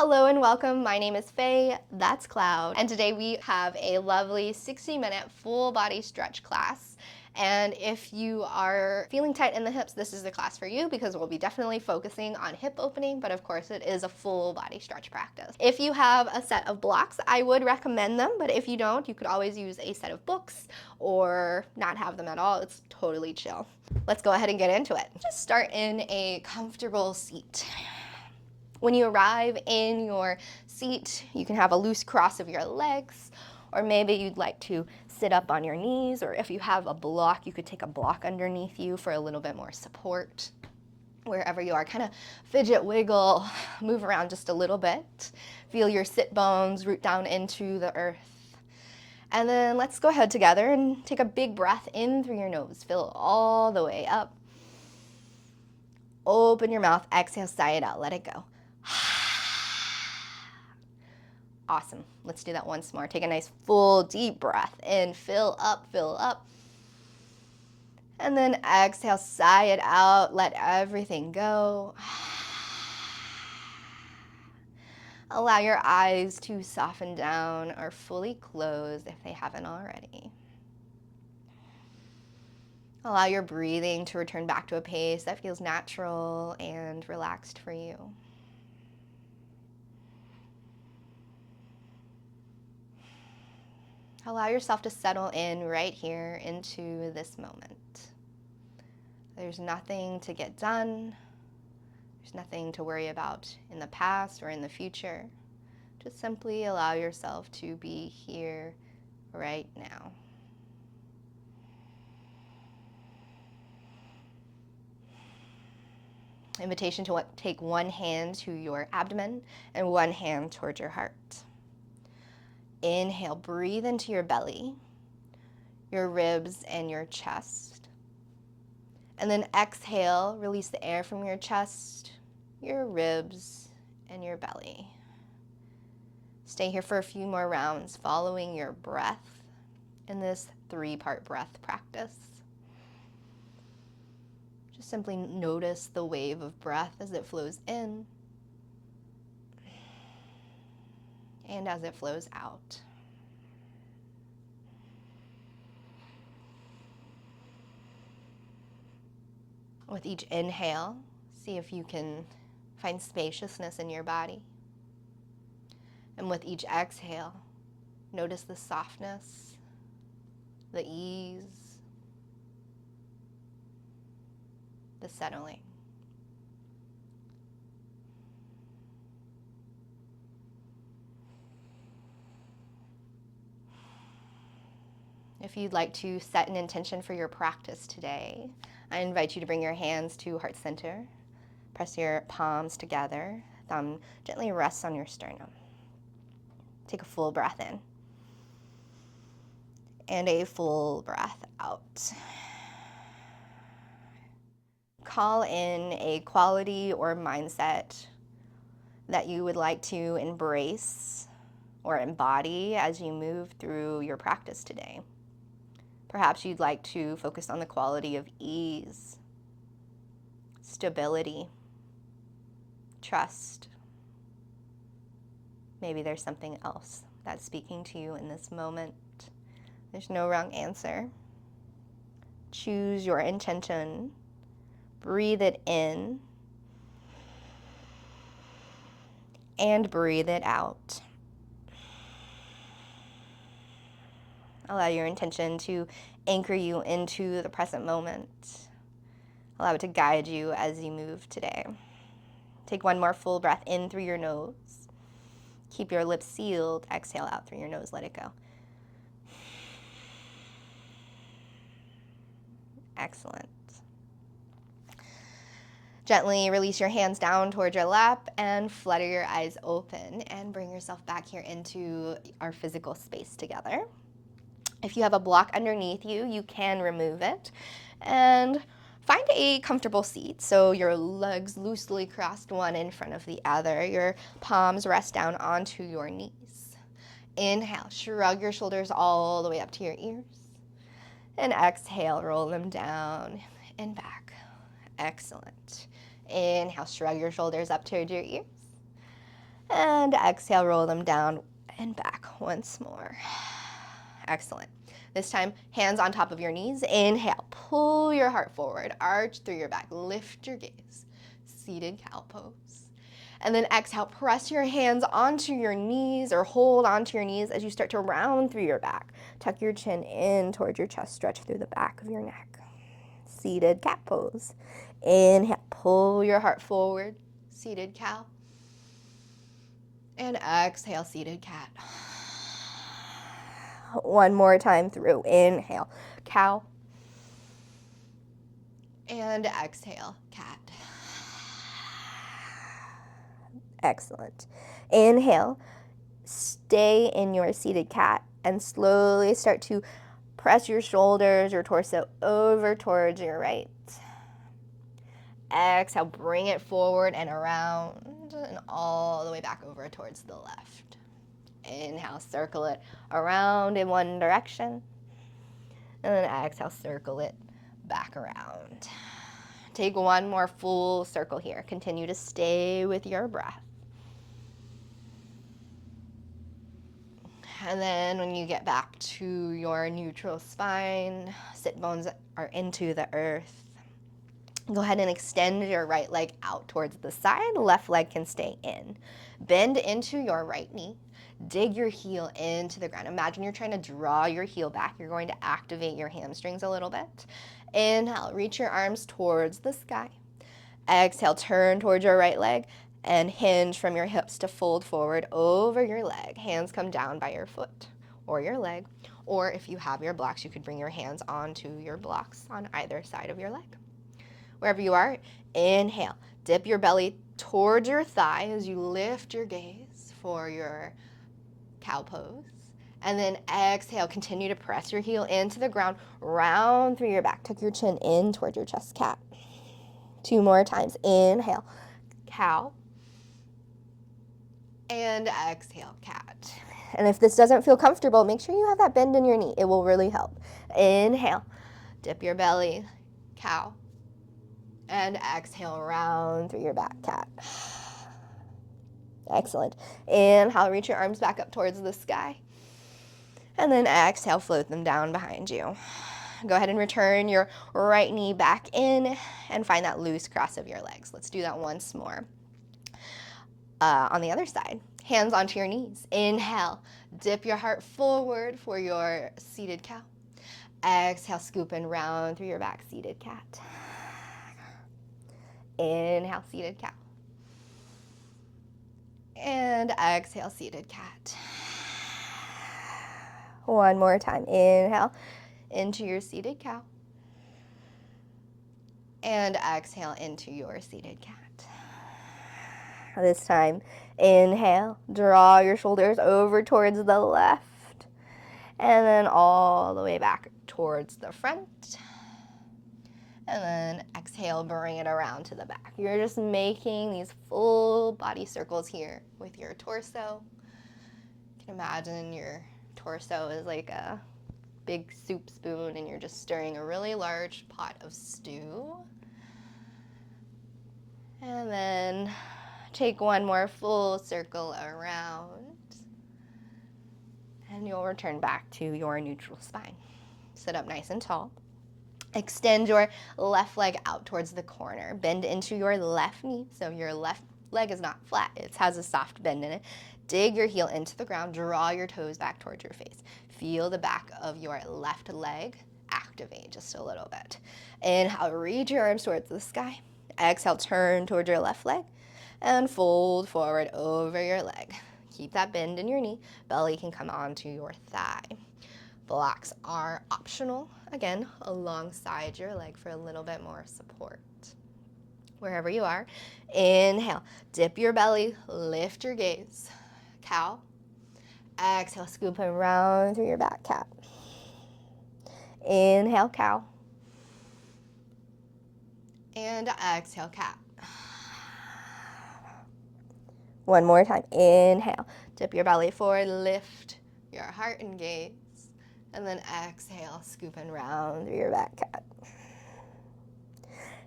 Hello and welcome. My name is Faye, that's Cloud, and today we have a lovely 60-minute full body stretch class. And if you are feeling tight in the hips, this is the class for you because we'll be definitely focusing on hip opening, but of course it is a full body stretch practice. If you have a set of blocks, I would recommend them, but if you don't, you could always use a set of books or not have them at all. It's totally chill. Let's go ahead and get into it. Just start in a comfortable seat. When you arrive in your seat, you can have a loose cross of your legs, or maybe you'd like to sit up on your knees, or if you have a block, you could take a block underneath you for a little bit more support. Wherever you are, kind of fidget, wiggle, move around just a little bit. Feel your sit bones root down into the earth. And then let's go ahead together and take a big breath in through your nose. Fill all the way up. Open your mouth, exhale, sigh it out, let it go. Awesome. Let's do that once more. Take a nice full deep breath in, fill up, and then exhale, sigh it out, let everything go. Allow your eyes to soften down or fully close if they haven't already. Allow your breathing to return back to a pace that feels natural and relaxed for you. Allow yourself to settle in right here into this moment. There's nothing to get done. There's nothing to worry about in the past or in the future. Just simply allow yourself to be here right now. Invitation to take one hand to your abdomen and one hand towards your heart. Inhale, breathe into your belly, your ribs, and your chest. And then exhale, release the air from your chest, your ribs, and your belly. Stay here for a few more rounds, following your breath in this 3-part breath practice. Just simply notice the wave of breath as it flows in and as it flows out. With each inhale, see if you can find spaciousness in your body. And with each exhale, notice the softness, the ease, the settling. If you'd like to set an intention for your practice today, I invite you to bring your hands to heart center. Press your palms together. Thumb gently rests on your sternum. Take a full breath in and a full breath out. Call in a quality or mindset that you would like to embrace or embody as you move through your practice today. Perhaps you'd like to focus on the quality of ease, stability, trust. Maybe there's something else that's speaking to you in this moment. There's no wrong answer. Choose your intention. Breathe it in and breathe it out. Allow your intention to anchor you into the present moment. Allow it to guide you as you move today. Take one more full breath in through your nose. Keep your lips sealed. Exhale out through your nose. Let it go. Excellent. Gently release your hands down towards your lap and flutter your eyes open and bring yourself back here into our physical space together. If you have a block underneath you, you can remove it and find a comfortable seat. So your legs loosely crossed, one in front of the other. Your palms rest down onto your knees. Inhale, shrug your shoulders all the way up to your ears. And exhale, roll them down and back. Excellent. Inhale, shrug your shoulders up towards your ears. And exhale, roll them down and back once more. Excellent. This time, hands on top of your knees. Inhale, pull your heart forward, arch through your back, lift your gaze. Seated cow pose. And then exhale, press your hands onto your knees or hold onto your knees as you start to round through your back. Tuck your chin in towards your chest, stretch through the back of your neck. Seated cat pose. Inhale, pull your heart forward, seated cow. And exhale, seated cat. One more time through. Inhale, cow. And exhale, cat. Excellent. Inhale, stay in your seated cat and slowly start to press your shoulders, your torso over towards your right. Exhale, bring it forward and around and all the way back over towards the left. Inhale, circle it around in one direction. And then exhale, circle it back around. Take one more full circle here. Continue to stay with your breath. And then when you get back to your neutral spine, sit bones are into the earth. Go ahead and extend your right leg out towards the side. Left leg can stay in. Bend into your right knee. Dig your heel into the ground. Imagine you're trying to draw your heel back. You're going to activate your hamstrings a little bit. Inhale, reach your arms towards the sky. Exhale, turn towards your right leg and hinge from your hips to fold forward over your leg. Hands come down by your foot or your leg. Or if you have your blocks, you could bring your hands onto your blocks on either side of your leg. Wherever you are, inhale. Dip your belly towards your thigh as you lift your gaze for your cow pose. And then exhale, continue to press your heel into the ground, round through your back. Tuck your chin in towards your chest, cat. 2 more times. Inhale, cow. And exhale, cat. And if this doesn't feel comfortable, make sure you have that bend in your knee. It will really help. Inhale, dip your belly, cow. And exhale, round through your back, cat. Excellent. Inhale, reach your arms back up towards the sky. And then exhale, float them down behind you. Go ahead and return your right knee back in and find that loose cross of your legs. Let's do that once more. On the other side, hands onto your knees. Inhale, dip your heart forward for your seated cow. Exhale, scoop and round through your back, seated cat. Inhale, seated cow. And exhale, seated cat. One more time. Inhale into your seated cow. And exhale into your seated cat. This time, inhale, draw your shoulders over towards the left. And then all the way back towards the front. And then exhale, bring it around to the back. You're just making these full body circles here with your torso. You can imagine your torso is like a big soup spoon and you're just stirring a really large pot of stew. And then take one more full circle around. And you'll return back to your neutral spine. Sit up nice and tall. Extend your left leg out towards the corner. Bend into your left knee. So your left leg is not flat. It has a soft bend in it. Dig your heel into the ground. Draw your toes back towards your face. Feel the back of your left leg activate just a little bit. Inhale, reach your arms towards the sky. Exhale, turn towards your left leg and fold forward over your leg. Keep that bend in your knee. Belly can come onto your thigh. Blocks are optional, again, alongside your leg for a little bit more support. Wherever you are, inhale, dip your belly, lift your gaze, cow. Exhale, scoop and round through your back, cat. Inhale, cow. And exhale, cat. One more time, inhale, dip your belly forward, lift your heart and gaze. And then exhale, scoop and round through your back, cat.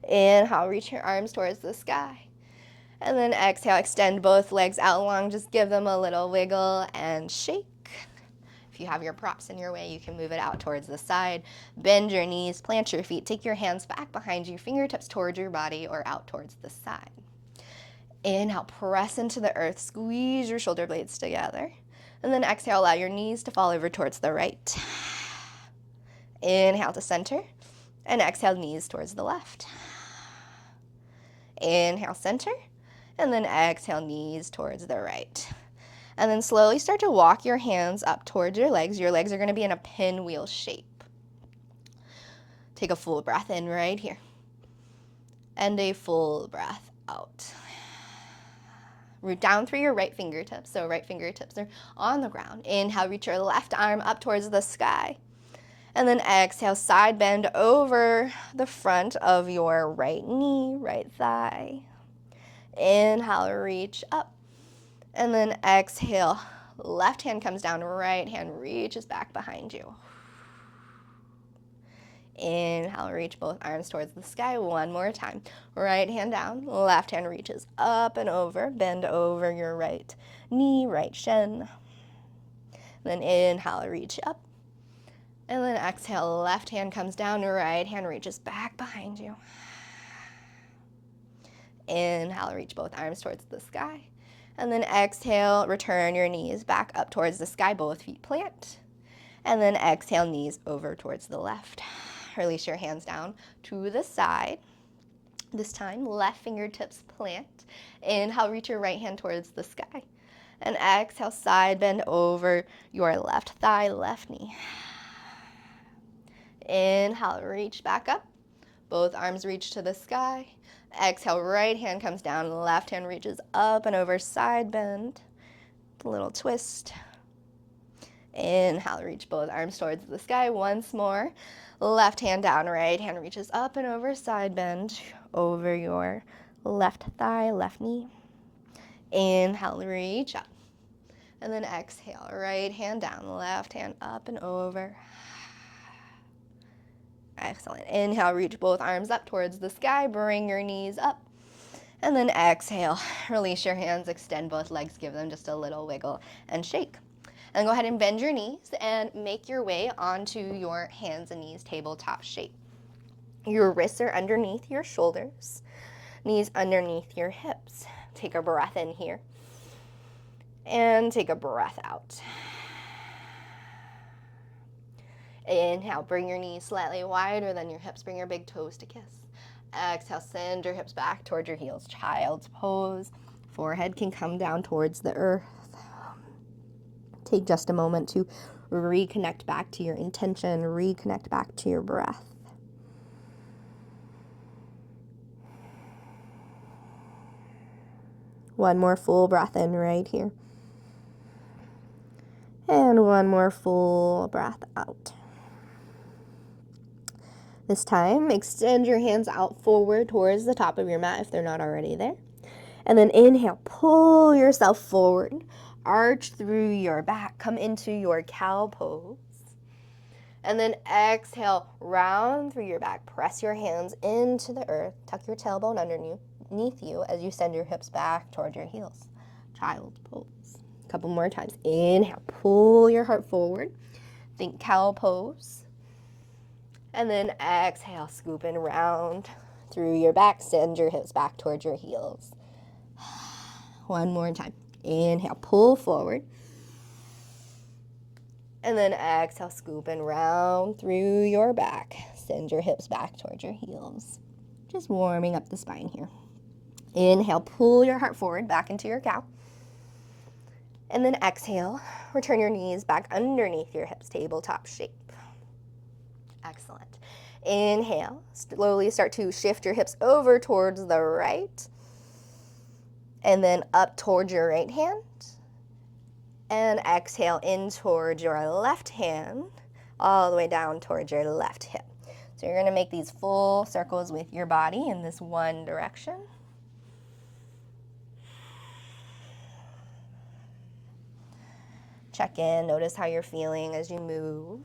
Inhale, reach your arms towards the sky. And then exhale, extend both legs out long. Just give them a little wiggle and shake. If you have your props in your way, you can move it out towards the side. Bend your knees, plant your feet, take your hands back behind you, fingertips towards your body or out towards the side. Inhale, press into the earth, squeeze your shoulder blades together. And then exhale, allow your knees to fall over towards the right. Inhale to center, and exhale, knees towards the left. Inhale, center, and then exhale, knees towards the right. And then slowly start to walk your hands up towards your legs. Your legs are going to be in a pinwheel shape. Take a full breath in right here. And a full breath out. Root down through your right fingertips. So right fingertips are on the ground. Inhale, reach your left arm up towards the sky. And then exhale, side bend over the front of your right knee, right thigh. Inhale, reach up. And then exhale, left hand comes down, right hand reaches back behind you. Inhale, reach both arms towards the sky. One more time. Right hand down, left hand reaches up and over. Bend over your right knee, right shin. Then inhale, reach up. And then exhale, left hand comes down, right hand reaches back behind you. Inhale, reach both arms towards the sky. And then exhale, return your knees back up towards the sky, both feet plant. And then exhale, knees over towards the left. Release your hands down to the side. This time, left fingertips plant. Inhale, reach your right hand towards the sky. And exhale, side bend over your left thigh, left knee. Inhale, reach back up. Both arms reach to the sky. Exhale, right hand comes down, left hand reaches up and over, side bend. A little twist. Inhale, reach both arms towards the sky. Once more. Left hand down, right hand reaches up and over, side bend over your left thigh, left knee. Inhale, reach up. And then exhale, right hand down, left hand up and over. Excellent. Inhale, reach both arms up towards the sky. Bring your knees up. And then exhale, release your hands, extend both legs, give them just a little wiggle and shake. And go ahead and bend your knees and make your way onto your hands and knees, tabletop shape. Your wrists are underneath your shoulders, knees underneath your hips. Take a breath in here. And take a breath out. Inhale, bring your knees slightly wider than your hips. Bring your big toes to kiss. Exhale, send your hips back towards your heels. Child's pose. Forehead can come down towards the earth. Take just a moment to reconnect back to your intention. Reconnect back to your breath. One more full breath in right here. And one more full breath out. This time, extend your hands out forward towards the top of your mat if they're not already there. And then inhale, pull yourself forward. Arch through your back. Come into your cow pose. And then exhale, round through your back. Press your hands into the earth. Tuck your tailbone underneath you as you send your hips back toward your heels. Child's pose. A couple more times. Inhale, pull your heart forward. Think cow pose. And then exhale, scoop and round through your back. Send your hips back towards your heels. One more time. Inhale, pull forward. And then exhale, scoop and round through your back. Send your hips back towards your heels. Just warming up the spine here. Inhale, pull your heart forward back into your cow. And then exhale, return your knees back underneath your hips, tabletop shape. Excellent. Inhale, slowly start to shift your hips over towards the right. And then up towards your right hand. And exhale in towards your left hand, all the way down towards your left hip. So you're going to make these full circles with your body in this one direction. Check in, notice how you're feeling as you move.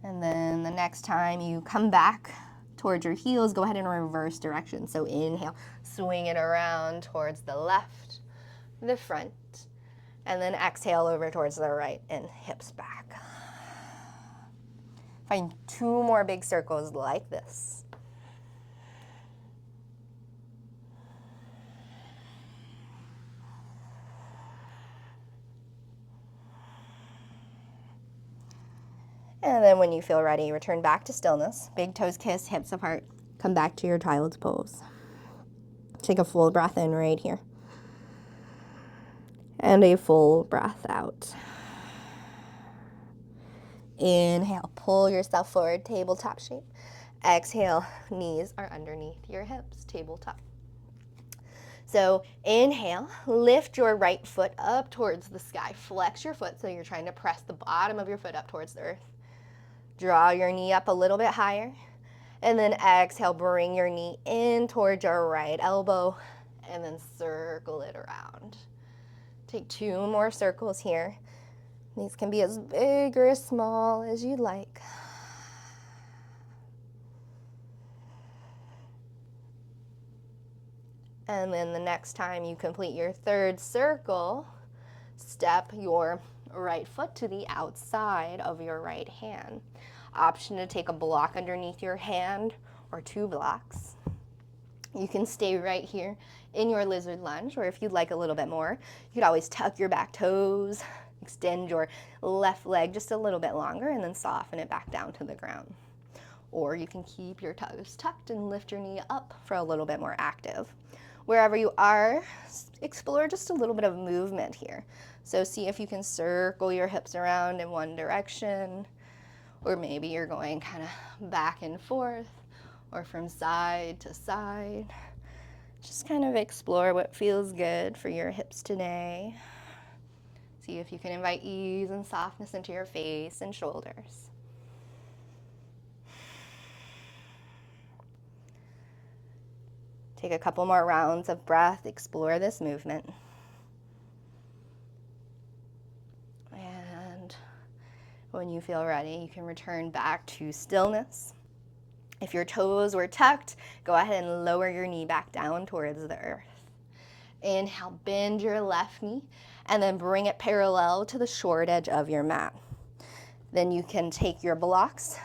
And then the next time you come back towards your heels, go ahead and reverse direction. So inhale, swing it around towards the left, the front, and then exhale over towards the right and hips back. Find 2 more big circles like this. And then when you feel ready, return back to stillness. Big toes kiss, hips apart. Come back to your child's pose. Take a full breath in right here. And a full breath out. Inhale, pull yourself forward, tabletop shape. Exhale, knees are underneath your hips, tabletop. So inhale, lift your right foot up towards the sky. Flex your foot so you're trying to press the bottom of your foot up towards the earth. Draw your knee up a little bit higher. And then exhale, bring your knee in towards your right elbow and then circle it around. Take 2 more circles here. These can be as big or as small as you'd like. And then the next time you complete your 3rd circle, step your right foot to the outside of your right hand. Option to take a block underneath your hand or 2 blocks. You can stay right here in your lizard lunge, or if you'd like a little bit more, you could always tuck your back toes, extend your left leg just a little bit longer, and then soften it back down to the ground. Or you can keep your toes tucked and lift your knee up for a little bit more active. Wherever you are, explore just a little bit of movement here. So see if you can circle your hips around in one direction, or maybe you're going kind of back and forth, or from side to side. Just kind of explore what feels good for your hips today. See if you can invite ease and softness into your face and shoulders. Take a couple more rounds of breath, explore this movement. And when you feel ready, you can return back to stillness. If your toes were tucked, go ahead and lower your knee back down towards the earth. Inhale, bend your left knee, and then bring it parallel to the short edge of your mat. Then you can take your blocks,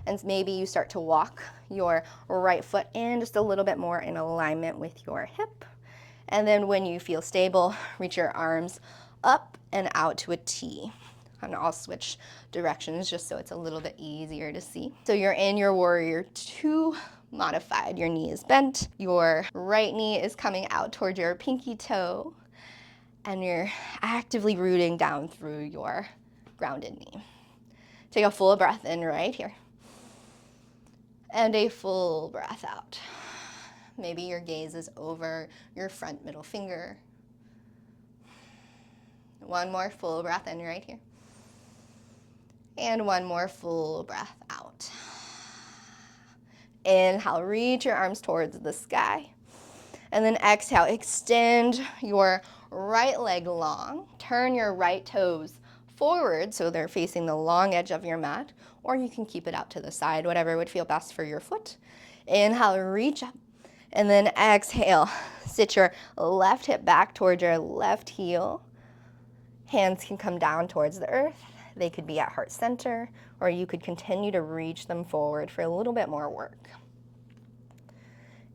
and maybe you start to walk your right foot in just a little bit more in alignment with your hip. And then when you feel stable, reach your arms up and out to a T. And I'll switch directions just so it's a little bit easier to see. So you're in your warrior 2 modified. Your knee is bent, your right knee is coming out toward your pinky toe, and you're actively rooting down through your grounded knee. Take a full breath in right here. And a full breath out. Maybe your gaze is over your front middle finger. One more full breath in right here. And one more full breath out. Inhale, reach your arms towards the sky. And then exhale, extend your right leg long. Turn your right toes forward so they're facing the long edge of your mat, or you can keep it out to the side, whatever would feel best for your foot. Inhale, reach up. And then exhale, sit your left hip back towards your left heel. Hands can come down towards the earth. They could be at heart center, or you could continue to reach them forward for a little bit more work.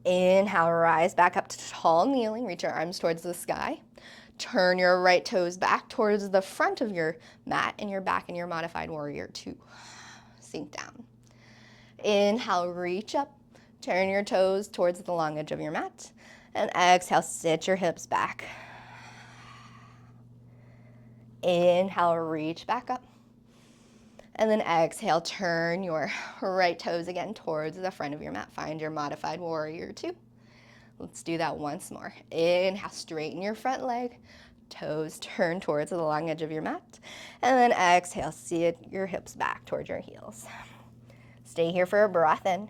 Inhale, rise back up to tall kneeling. Reach your arms towards the sky. Turn your right toes back towards the front of your mat, and you're back in your modified warrior 2. Sink down. Inhale, reach up. Turn your toes towards the long edge of your mat. And exhale, sit your hips back. Inhale, reach back up. And then exhale, turn your right toes again towards the front of your mat. Find your modified warrior 2. Let's do that once more. Inhale, straighten your front leg. Toes turn towards the long edge of your mat. And then exhale, sit your hips back towards your heels. Stay here for a breath in.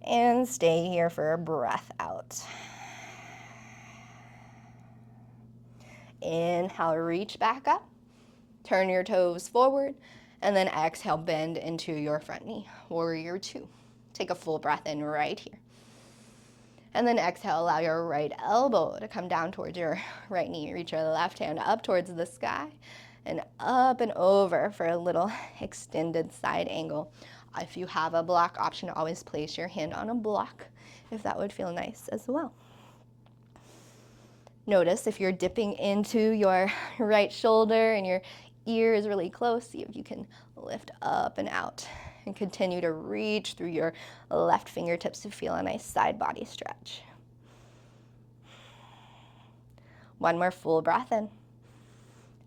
And stay here for a breath out. Inhale, reach back up. Turn your toes forward. And then exhale, bend into your front knee, warrior two. Take a full breath in right here. And then exhale, allow your right elbow to come down towards your right knee. Reach your left hand up towards the sky and up and over for a little extended side angle. If you have a block option, always place your hand on a block if that would feel nice as well. Notice if you're dipping into your right shoulder and your ear is really close, see if you can lift up and out and continue to reach through your left fingertips to feel a nice side body stretch. One more full breath in.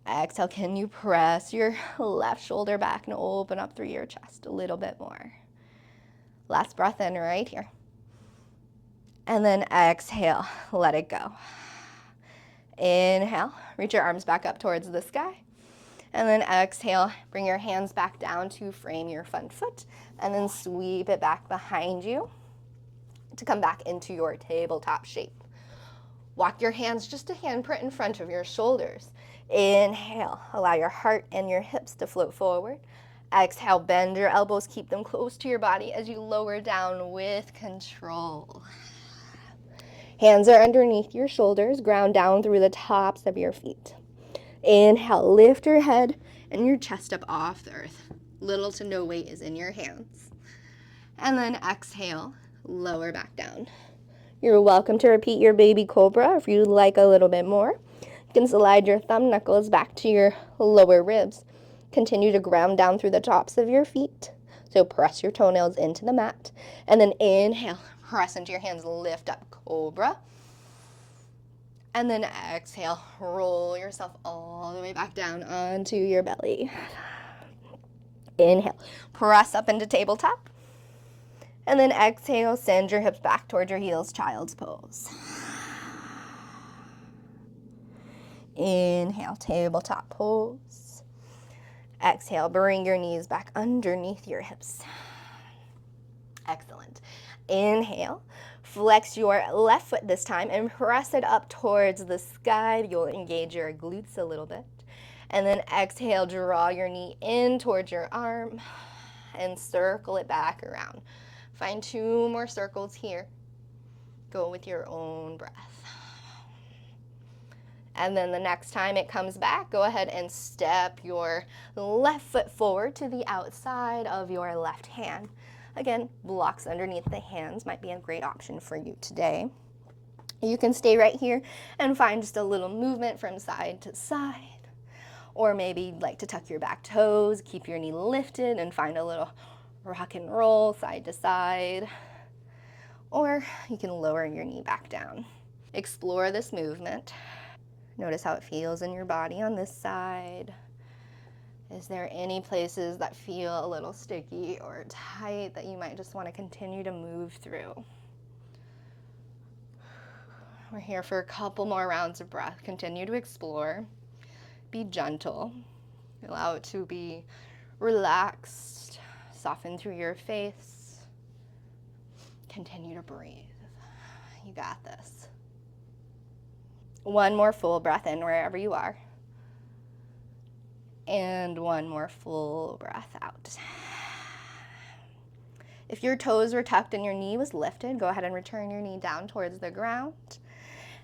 Exhale, can you press your left shoulder back and open up through your chest a little bit more? Last breath in right here. And then exhale, let it go. Inhale, reach your arms back up towards the sky. And then exhale, bring your hands back down to frame your front foot. And then sweep it back behind you to come back into your tabletop shape. Walk your hands just a handprint in front of your shoulders. Inhale, allow your heart and your hips to float forward. Exhale, bend your elbows, keep them close to your body as you lower down with control. Hands are underneath your shoulders, ground down through the tops of your feet. Inhale, lift your head and your chest up off the earth. Little to no weight is in your hands. And then exhale, lower back down. You're welcome to repeat your baby cobra if you'd like a little bit more. You can slide your thumb knuckles back to your lower ribs. Continue to ground down through the tops of your feet. So press your toenails into the mat. And then inhale, press into your hands, lift up, cobra. And then exhale, roll yourself all the way back down onto your belly. Inhale, press up into tabletop. And then exhale, send your hips back towards your heels, child's pose. Inhale, tabletop pose. Exhale, bring your knees back underneath your hips. Excellent. Inhale, flex your left foot this time and press it up towards the sky. You'll engage your glutes a little bit. And then exhale, draw your knee in towards your arm and circle it back around. Find 2 more circles here. Go with your own breath. And then the next time it comes back, go ahead and step your left foot forward to the outside of your left hand. Again, blocks underneath the hands might be a great option for you today. You can stay right here and find just a little movement from side to side. Or maybe you'd like to tuck your back toes, keep your knee lifted, and find a little rock and roll side to side. Or you can lower your knee back down. Explore this movement. Notice how it feels in your body on this side. Is there any places that feel a little sticky or tight that you might just want to continue to move through? We're here for a couple more rounds of breath. Continue to explore. Be gentle. Allow it to be relaxed. Soften through your face. Continue to breathe. You got this. One more full breath in wherever you are. And one more full breath out. If your toes were tucked and your knee was lifted, go ahead and return your knee down towards the ground.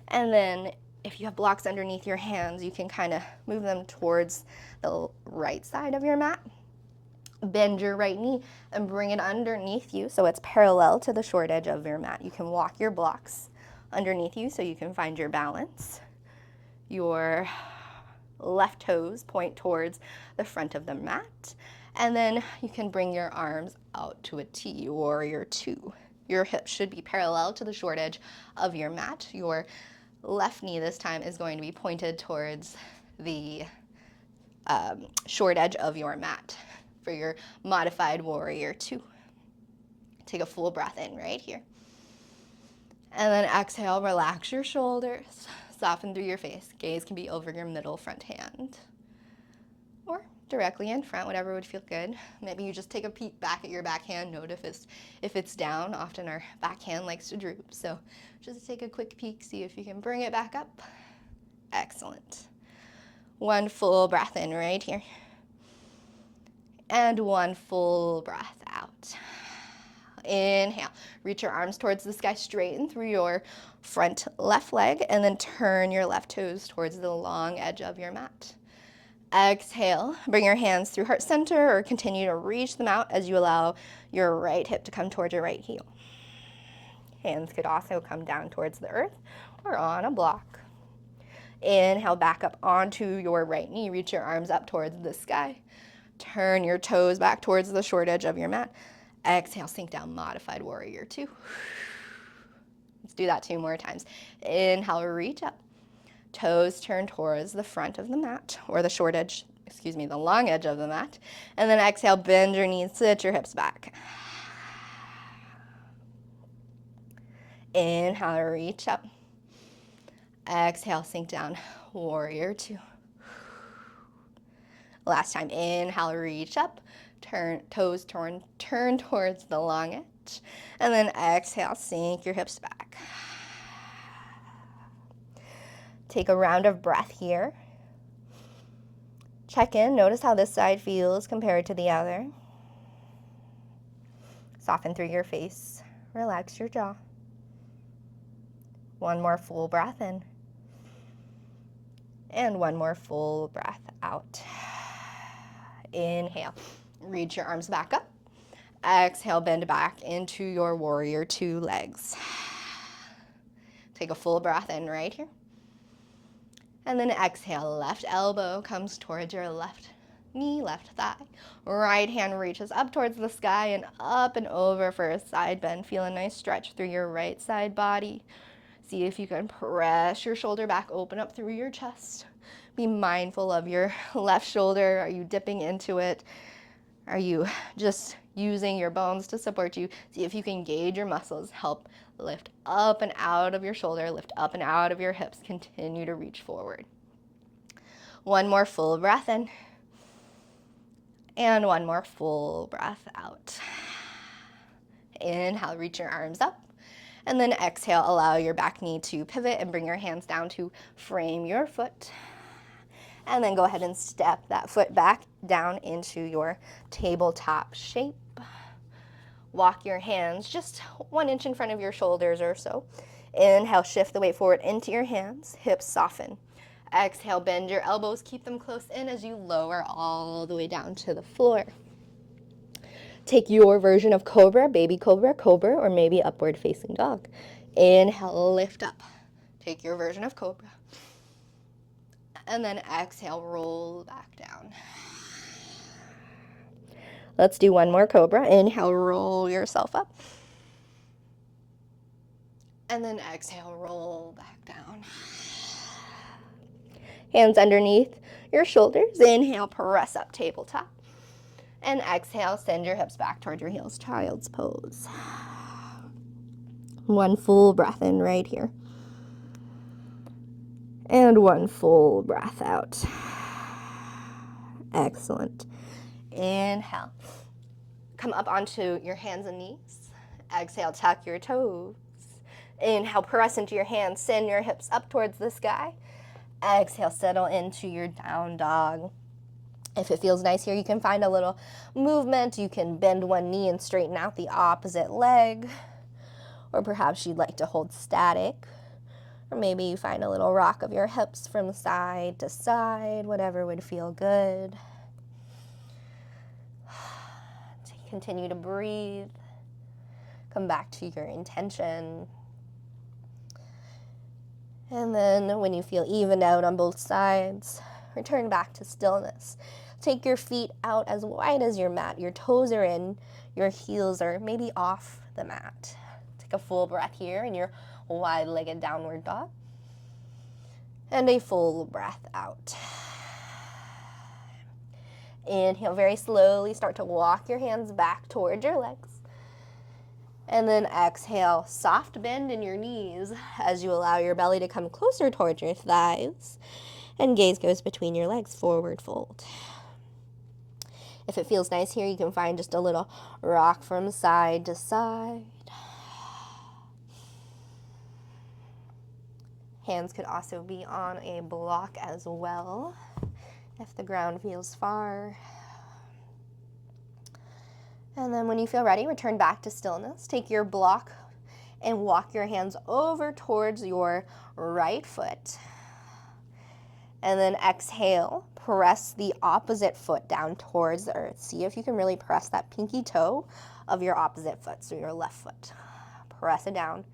And then if you have blocks underneath your hands, you can kind of move them towards the right side of your mat. Bend your right knee and bring it underneath you so it's parallel to the short edge of your mat. You can walk your blocks underneath you so you can find your balance. Your left toes point towards the front of the mat. And then you can bring your arms out to a T, warrior two. Your hips should be parallel to the short edge of your mat. Your left knee this time is going to be pointed towards the short edge of your mat for your modified warrior two. Take a full breath in right here. And then exhale, relax your shoulders, soften through your face. Gaze can be over your middle front hand or directly in front, whatever would feel good. Maybe you just take a peek back at your back hand. Note if it's down. Often our back hand likes to droop. So just take a quick peek, see if you can bring it back up. Excellent. One full breath in right here. And one full breath out. Inhale, reach your arms towards the sky, straighten through your front left leg, and then turn your left toes towards the long edge of your mat. Exhale, bring your hands through heart center or continue to reach them out as you allow your right hip to come towards your right heel. Hands could also come down towards the earth or on a block. Inhale, back up onto your right knee, reach your arms up towards the sky. Turn your toes back towards the short edge of your mat. Exhale, sink down, modified warrior 2. Let's do that 2 more times. Inhale, reach up. Toes turn towards the front of the mat, or the short edge, the long edge of the mat. And then exhale, bend your knees, sit your hips back. Inhale, reach up. Exhale, sink down, warrior 2. Last time, inhale, reach up. Toes turn towards the long edge. And then exhale, sink your hips back. Take a round of breath here. Check in, notice how this side feels compared to the other. Soften through your face, relax your jaw. One more full breath in. And one more full breath out. Inhale, reach your arms back up. Exhale, bend back into your warrior 2 legs. Take a full breath in right here. And then exhale, left elbow comes towards your left knee, left thigh. Right hand reaches up towards the sky and up and over for a side bend. Feel a nice stretch through your right side body. See if you can press your shoulder back, open up through your chest. Be mindful of your left shoulder. Are you dipping into it? Are you just using your bones to support you? See if you can engage your muscles. Help lift up and out of your shoulder, lift up and out of your hips. Continue to reach forward. One more full breath in. And one more full breath out. Inhale, reach your arms up. And then exhale, allow your back knee to pivot and bring your hands down to frame your foot. And then go ahead and step that foot back down into your tabletop shape. Walk your hands just 1 inch in front of your shoulders or so. Inhale, shift the weight forward into your hands, hips soften. Exhale, bend your elbows, keep them close in as you lower all the way down to the floor. Take your version of cobra, baby cobra, cobra, or maybe upward facing dog. Inhale, lift up. Take your version of cobra. And then exhale, roll back down. Let's do one more cobra. Inhale, roll yourself up. And then exhale, roll back down. Hands underneath your shoulders. Inhale, press up, tabletop. And exhale, send your hips back toward your heels, child's pose. One full breath in right here. And one full breath out. Excellent. Inhale. Come up onto your hands and knees. Exhale, tuck your toes. Inhale, press into your hands, send your hips up towards the sky. Exhale, settle into your down dog. If it feels nice here, you can find a little movement. You can bend one knee and straighten out the opposite leg. Or perhaps you'd like to hold static. Or maybe you find a little rock of your hips from side to side, whatever would feel good. Continue to breathe. Come back to your intention. And then when you feel evened out on both sides, return back to stillness. Take your feet out as wide as your mat. Your toes are in, your heels are maybe off the mat. Take a full breath here in your wide-legged downward dog. And a full breath out. Inhale, very slowly start to walk your hands back toward your legs. And then exhale, soft bend in your knees as you allow your belly to come closer towards your thighs. And gaze goes between your legs, forward fold. If it feels nice here, you can find just a little rock from side to side. Hands could also be on a block as well, if the ground feels far. And then when you feel ready, return back to stillness. Take your block and walk your hands over towards your right foot. And then exhale, press the opposite foot down towards the earth. See if you can really press that pinky toe of your opposite foot, so your left foot. Press it down.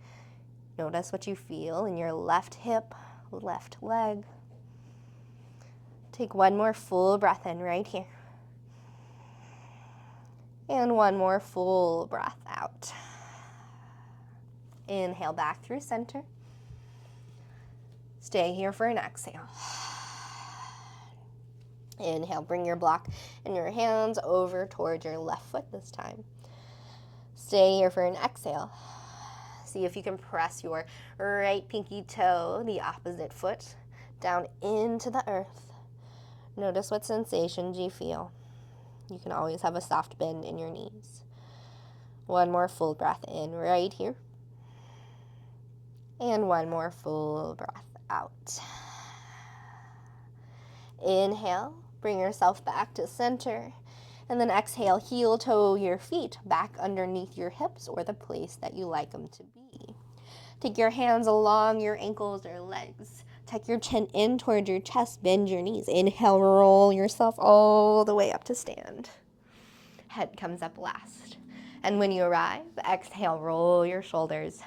Notice what you feel in your left hip, left leg. Take one more full breath in right here. And one more full breath out. Inhale back through center. Stay here for an exhale. Inhale, bring your block and your hands over towards your left foot this time. Stay here for an exhale. See if you can press your right pinky toe, the opposite foot, down into the earth. Notice what sensations you feel. You can always have a soft bend in your knees. One more full breath in right here. And one more full breath out. Inhale, bring yourself back to center. And then exhale, heel toe your feet back underneath your hips or the place that you like them to be. Take your hands along your ankles or legs. Tuck your chin in towards your chest, bend your knees. Inhale, roll yourself all the way up to stand. Head comes up last. And when you arrive, exhale, roll your shoulders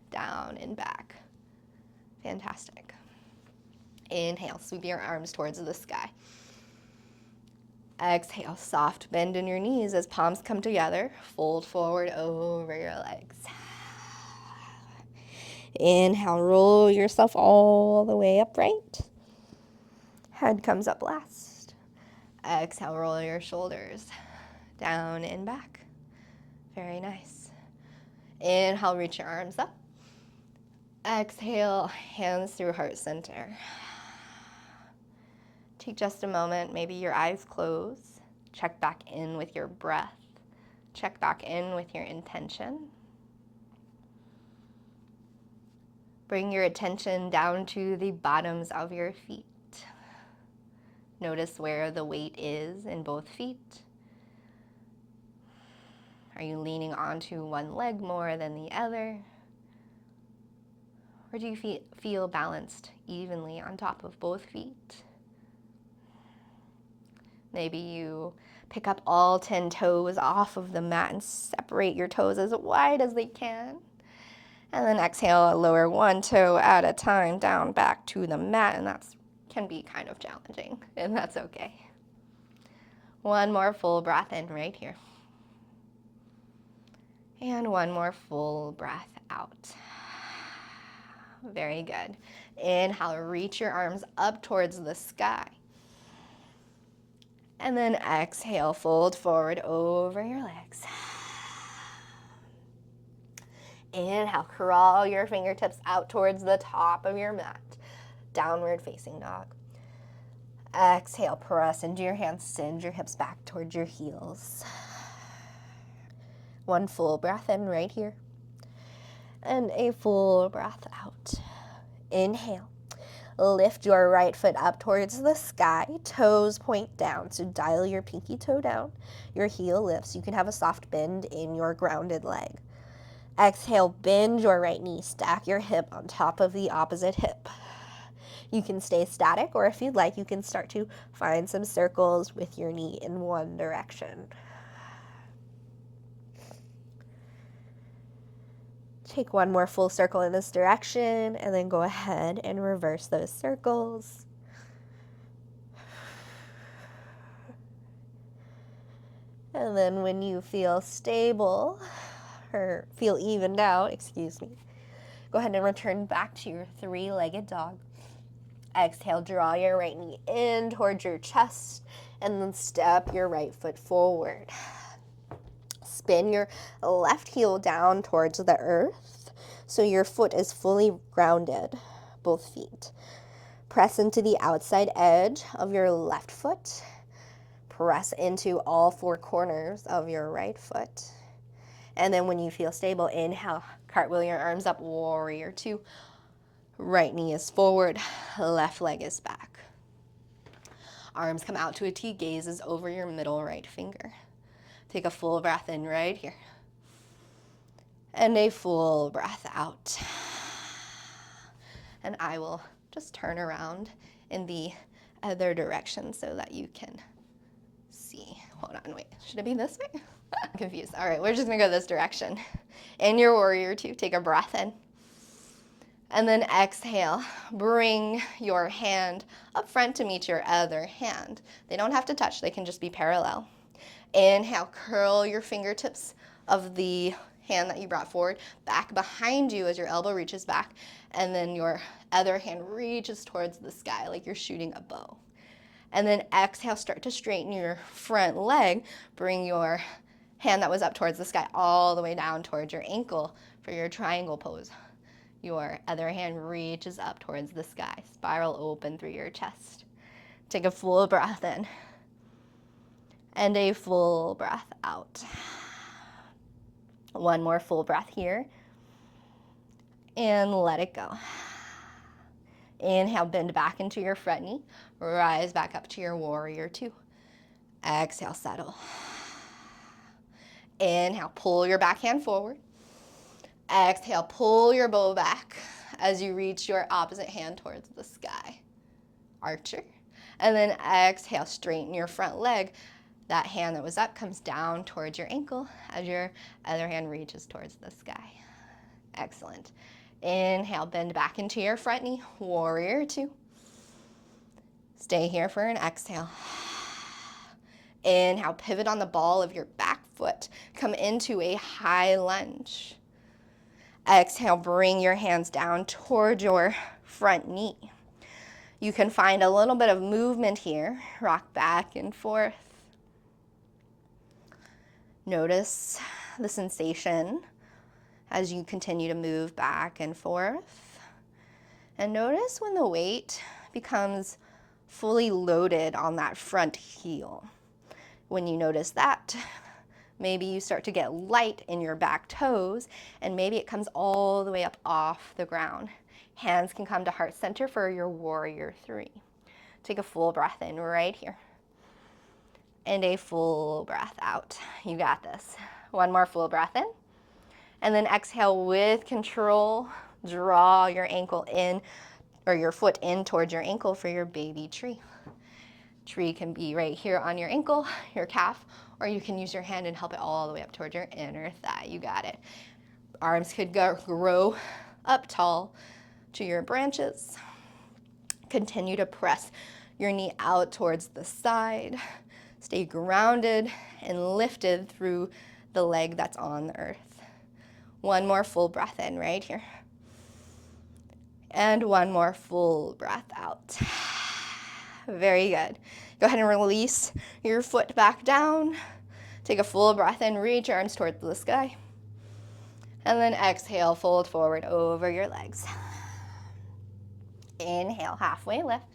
down and back. Fantastic. Inhale, sweep your arms towards the sky. Exhale, soft bend in your knees as palms come together. Fold forward over your legs. Inhale, roll yourself all the way upright. Head comes up last. Exhale, roll your shoulders down and back. Very nice. Inhale, reach your arms up. Exhale, hands through heart center. Take just a moment, maybe your eyes close. Check back in with your breath. Check back in with your intention. Bring your attention down to the bottoms of your feet. Notice where the weight is in both feet. Are you leaning onto one leg more than the other? Or do you feel balanced evenly on top of both feet? Maybe you pick up all 10 toes off of the mat and separate your toes as wide as they can. And then exhale, lower one toe at a time down back to the mat, and that can be kind of challenging, and that's okay. One more full breath in right here. And one more full breath out. Very good. Inhale, reach your arms up towards the sky. And then exhale, fold forward over your legs. Inhale, crawl your fingertips out towards the top of your mat. Downward facing dog. Exhale, press into your hands, send your hips back towards your heels. One full breath in right here. And a full breath out. Inhale. Lift your right foot up towards the sky. Toes point down. So dial your pinky toe down. Your heel lifts. You can have a soft bend in your grounded leg. Exhale, bend your right knee. Stack your hip on top of the opposite hip. You can stay static, or if you'd like, you can start to find some circles with your knee in one direction. Take one more full circle in this direction, and then go ahead and reverse those circles. And then when you feel stable, or feel evened out, go ahead and return back to your three-legged dog. Exhale, draw your right knee in towards your chest, and then step your right foot forward. Spin your left heel down towards the earth so your foot is fully grounded, both feet. Press into the outside edge of your left foot. Press into all four corners of your right foot. And then when you feel stable, inhale, cartwheel your arms up, warrior two. Right knee is forward, left leg is back. Arms come out to a T, gaze is over your middle right finger. Take a full breath in right here. And a full breath out. And I will just turn around in the other direction so that you can see. Hold on, wait, should it be this way? I'm confused. All right, we're just gonna go this direction. In your warrior two, take a breath in. And then exhale, bring your hand up front to meet your other hand. They don't have to touch, they can just be parallel. Inhale, curl your fingertips of the hand that you brought forward back behind you as your elbow reaches back, and then your other hand reaches towards the sky like you're shooting a bow. And then exhale, start to straighten your front leg. Bring your hand that was up towards the sky all the way down towards your ankle for your triangle pose. Your other hand reaches up towards the sky. Spiral open through your chest. Take a full breath in. And a full breath out. One more full breath here. And let it go. Inhale, bend back into your front knee. Rise back up to your warrior two. Exhale, settle. Inhale, pull your back hand forward. Exhale, pull your bow back as you reach your opposite hand towards the sky. Archer. And then exhale, straighten your front leg. That hand that was up comes down towards your ankle as your other hand reaches towards the sky. Excellent. Inhale, bend back into your front knee, warrior two. Stay here for an exhale. Inhale, pivot on the ball of your back foot. Come into a high lunge. Exhale, bring your hands down toward your front knee. You can find a little bit of movement here. Rock back and forth. Notice the sensation as you continue to move back and forth. And notice when the weight becomes fully loaded on that front heel. When you notice that, maybe you start to get light in your back toes, and maybe it comes all the way up off the ground. Hands can come to heart center for your warrior three. Take a full breath in right here. And a full breath out. You got this. One more full breath in. And then exhale with control. Draw your ankle in, or your foot in towards your ankle for your baby tree. Tree can be right here on your ankle, your calf, or you can use your hand and help it all the way up towards your inner thigh. You got it. Arms could grow up tall to your branches. Continue to press your knee out towards the side. Stay grounded and lifted through the leg that's on the earth. One more full breath in right here. And one more full breath out. Very good. Go ahead and release your foot back down. Take a full breath in, reach your arms towards the sky. And then exhale, fold forward over your legs. Inhale, halfway lift.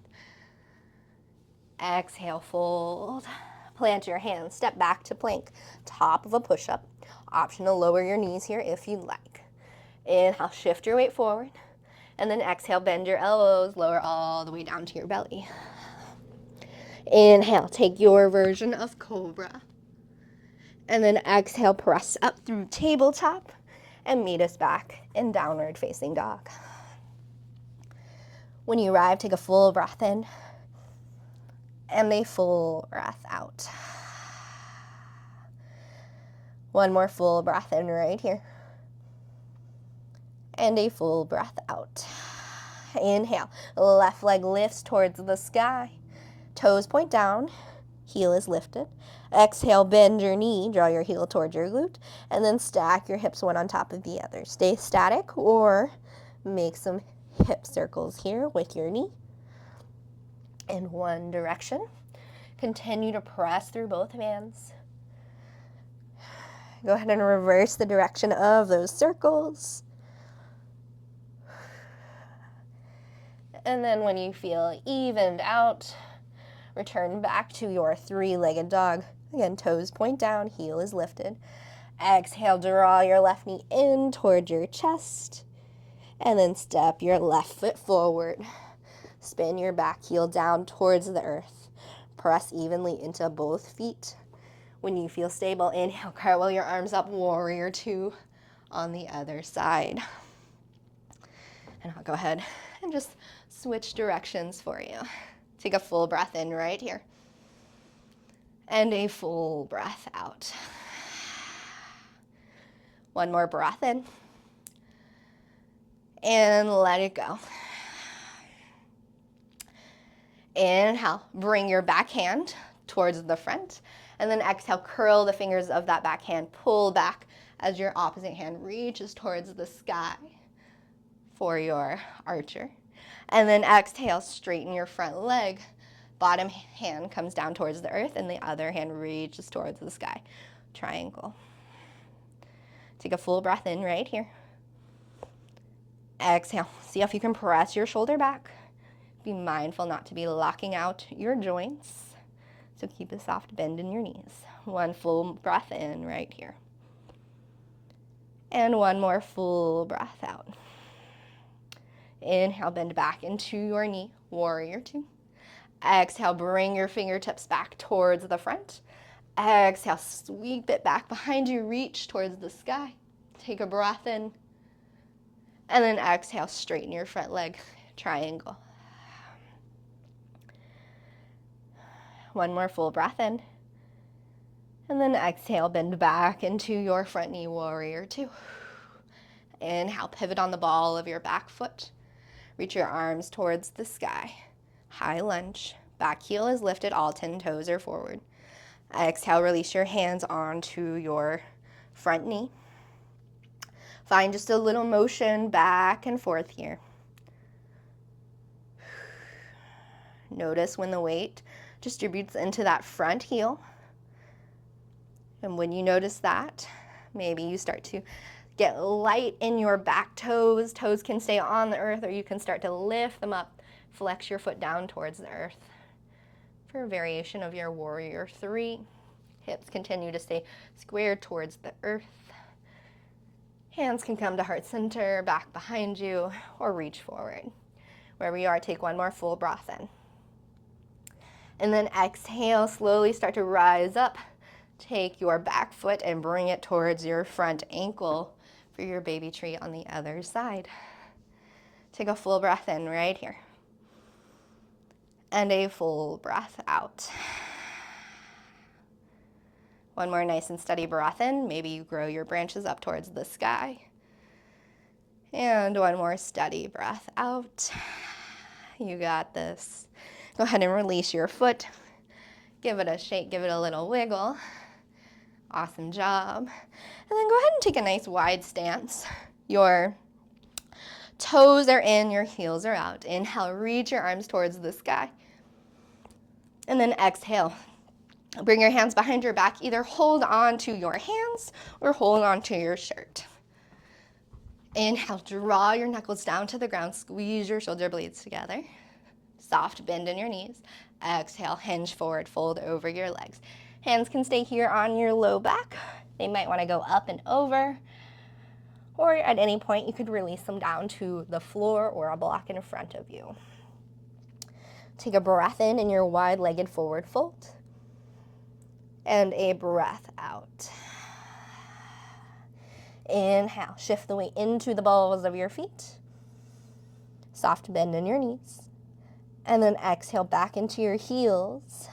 Exhale, fold. Plant your hands, step back to plank, top of a push-up. Option to lower your knees here if you'd like. Inhale, shift your weight forward. And then exhale, bend your elbows, lower all the way down to your belly. Inhale, take your version of cobra. And then exhale, press up through tabletop and meet us back in downward facing dog. When you arrive, take a full breath in and a full breath out. One more full breath in right here. And a full breath out. Inhale, left leg lifts towards the sky. Toes point down, heel is lifted. Exhale, bend your knee, draw your heel towards your glute, and then stack your hips one on top of the other. Stay static or make some hip circles here with your knee in one direction. Continue to press through both hands. Go ahead and reverse the direction of those circles. And then when you feel evened out, return back to your three-legged dog. Again, toes point down, heel is lifted. Exhale, draw your left knee in towards your chest. And then step your left foot forward. Spin your back heel down towards the earth. Press evenly into both feet. When you feel stable, inhale, cartwheel your arms up, warrior two on the other side. And I'll go ahead and just switch directions for you. Take a full breath in right here. And a full breath out. One more breath in. And let it go. Inhale, bring your back hand towards the front. And then exhale, curl the fingers of that back hand, pull back as your opposite hand reaches towards the sky for your archer. And then exhale, straighten your front leg. Bottom hand comes down towards the earth and the other hand reaches towards the sky. Triangle. Take a full breath in right here. Exhale. See if you can press your shoulder back. Be mindful not to be locking out your joints. So keep a soft bend in your knees. One full breath in right here. And one more full breath out. Inhale, bend back into your knee, warrior two. Exhale, bring your fingertips back towards the front. Exhale, sweep it back behind you, reach towards the sky. Take a breath in. And then exhale, straighten your front leg, triangle. One more full breath in. And then exhale, bend back into your front knee, warrior two. Inhale, pivot on the ball of your back foot. Reach your arms towards the sky. High lunge. Back heel is lifted, all 10 toes are forward. Exhale, release your hands onto your front knee. Find just a little motion back and forth here. Notice when the weight distributes into that front heel. And when you notice that, maybe you start to get light in your back toes. Toes can stay on the earth, or you can start to lift them up. Flex your foot down towards the earth. For a variation of your warrior three, hips continue to stay squared towards the earth. Hands can come to heart center, back behind you, or reach forward. Wherever you are, take one more full breath in. And then exhale, slowly start to rise up. Take your back foot and bring it towards your front ankle for your baby tree on the other side. Take a full breath in right here. And a full breath out. One more nice and steady breath in. Maybe you grow your branches up towards the sky. And one more steady breath out. You got this. Go ahead and release your foot. Give it a shake, give it a little wiggle. Awesome job. And then go ahead and take a nice wide stance. Your toes are in, your heels are out. Inhale, reach your arms towards the sky. And then exhale. Bring your hands behind your back. Either hold on to your hands or hold on to your shirt. Inhale, draw your knuckles down to the ground. Squeeze your shoulder blades together. Soft bend in your knees. Exhale, hinge forward, fold over your legs. Hands can stay here on your low back. They might want to go up and over. Or at any point, you could release them down to the floor or a block in front of you. Take a breath in your wide-legged forward fold. And a breath out. Inhale, shift the weight into the balls of your feet. Soft bend in your knees. And then exhale back into your heels.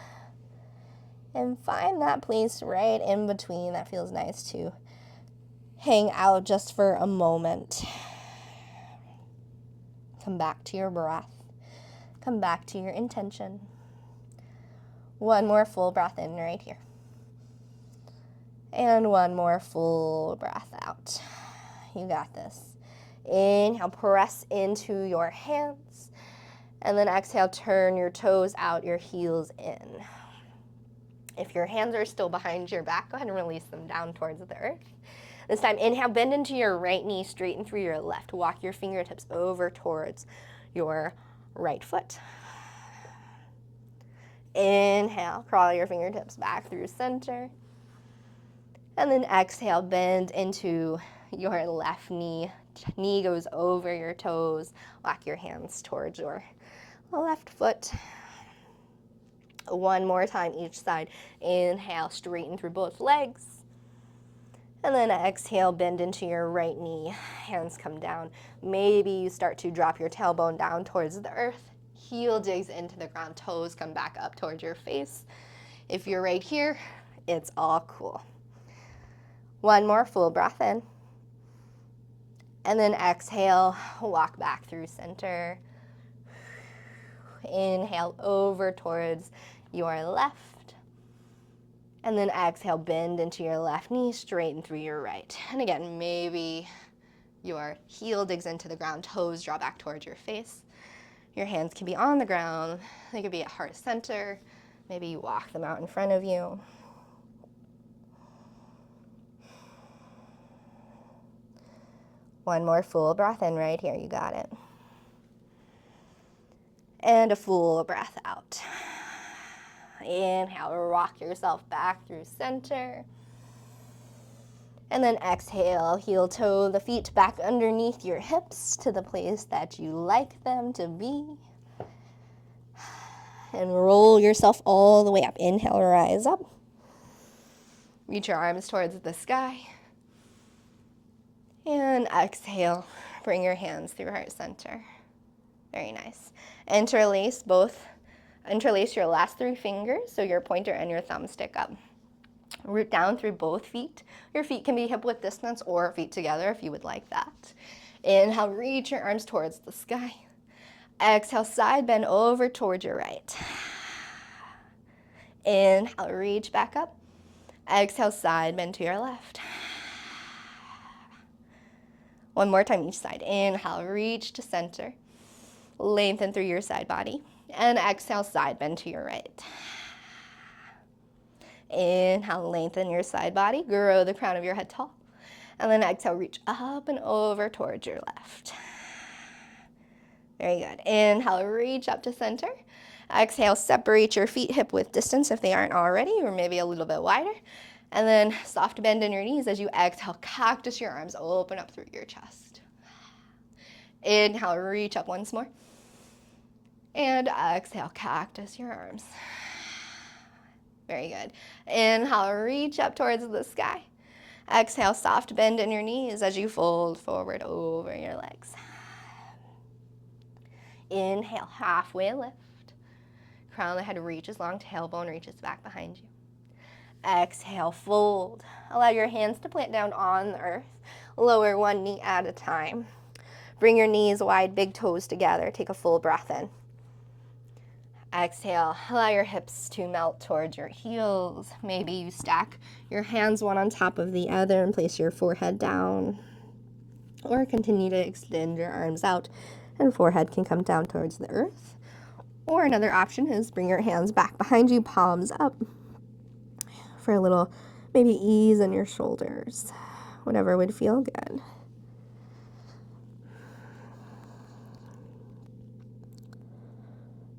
And find that place right in between that feels nice to hang out just for a moment. Come back to your breath. Come back to your intention. One more full breath in right here. And one more full breath out. You got this. Inhale, press into your hands. And then exhale, turn your toes out, your heels in. If your hands are still behind your back, go ahead and release them down towards the earth. This time, inhale, bend into your right knee, straighten through your left. Walk your fingertips over towards your right foot. Inhale, crawl your fingertips back through center. And then exhale, bend into your left knee. Knee goes over your toes. Walk your hands towards your left foot. One more time each side. Inhale, straighten through both legs. And then exhale, bend into your right knee. Hands come down. Maybe you start to drop your tailbone down towards the earth. Heel digs into the ground. Toes come back up towards your face. If you're right here, it's all cool. One more full breath in. And then exhale, walk back through center. Inhale over towards your left. And then exhale, bend into your left knee, straighten through your right. And again, maybe your heel digs into the ground, toes draw back towards your face. Your hands can be on the ground. They could be at heart center. Maybe you walk them out in front of you. One more full breath in right here. You got it. And a full breath out. Inhale, rock yourself back through center. And then exhale, heel toe the feet back underneath your hips to the place that you like them to be. And roll yourself all the way up. Inhale, rise up. Reach your arms towards the sky. And exhale, bring your hands through heart center. Very nice. Interlace your last 3 fingers, so your pointer and your thumb stick up. Root down through both feet. Your feet can be hip width distance or feet together if you would like that. Inhale, reach your arms towards the sky. Exhale, side bend over towards your right. Inhale, reach back up. Exhale, side bend to your left. One more time each side. Inhale, reach to center. Lengthen through your side body. And exhale, side bend to your right. Inhale, lengthen your side body. Grow the crown of your head tall. And then exhale, reach up and over towards your left. Very good. Inhale, reach up to center. Exhale, separate your feet hip width distance if they aren't already, or maybe a little bit wider. And then soft bend in your knees as you exhale, cactus your arms, open up through your chest. Inhale, reach up once more. And exhale, cactus your arms. Very good. Inhale, reach up towards the sky. Exhale, soft bend in your knees as you fold forward over your legs. Inhale, halfway lift. Crown of the head reaches long, tailbone reaches back behind you. Exhale, fold. Allow your hands to plant down on the earth. Lower one knee at a time. Bring your knees wide, big toes together. Take a full breath in. Exhale, allow your hips to melt towards your heels. Maybe you stack your hands one on top of the other and place your forehead down. Or continue to extend your arms out and forehead can come down towards the earth. Or another option is bring your hands back behind you, palms up, for a little maybe ease in your shoulders, whatever would feel good.